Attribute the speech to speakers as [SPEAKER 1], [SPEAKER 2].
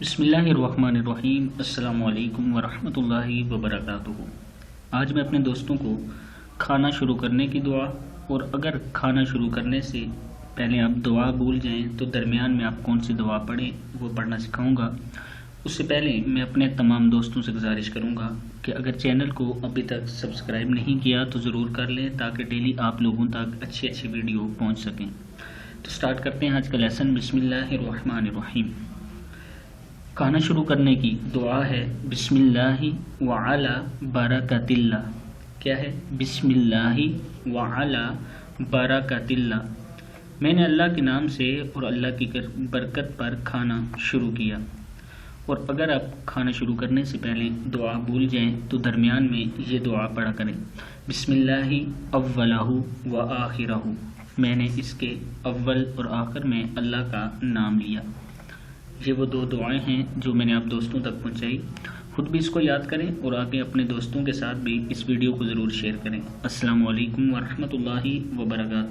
[SPEAKER 1] بسم اللہ الرحمن الرحیم۔ السلام علیکم ورحمۃ اللہ وبرکاتہ۔ آج میں اپنے دوستوں کو کھانا شروع کرنے کی دعا، اور اگر کھانا شروع کرنے سے پہلے آپ دعا بھول جائیں تو درمیان میں آپ کون سی دعا پڑھیں وہ پڑھنا سکھاؤں گا۔ اس سے پہلے میں اپنے تمام دوستوں سے گزارش کروں گا کہ اگر چینل کو ابھی تک سبسکرائب نہیں کیا تو ضرور کر لیں تاکہ ڈیلی آپ لوگوں تک اچھی ویڈیو پہنچ سکیں۔ تو سٹارٹ کرتے ہیں آج کا لیسن۔ بسم اللہ الرحمن الرحیم۔ کھانا شروع کرنے کی دعا ہے بسم اللہ وعلی برکت اللہ۔ کیا ہے؟ بسم اللہ وعلی برکت اللہ۔ میں نے اللہ کے نام سے اور اللہ کی برکت پر کھانا شروع کیا۔ اور اگر آپ کھانا شروع کرنے سے پہلے دعا بھول جائیں تو درمیان میں یہ دعا پڑھا کریں، بسم اللہ اولہ و آخرہ۔ میں نے اس کے اول اور آخر میں اللہ کا نام لیا۔ یہ وہ دو دعائیں ہیں جو میں نے آپ دوستوں تک پہنچائی۔ خود بھی اس کو یاد کریں اور آگے اپنے دوستوں کے ساتھ بھی اس ویڈیو کو ضرور شیئر کریں۔ السلام علیکم ورحمۃ اللہ وبرکاتہ۔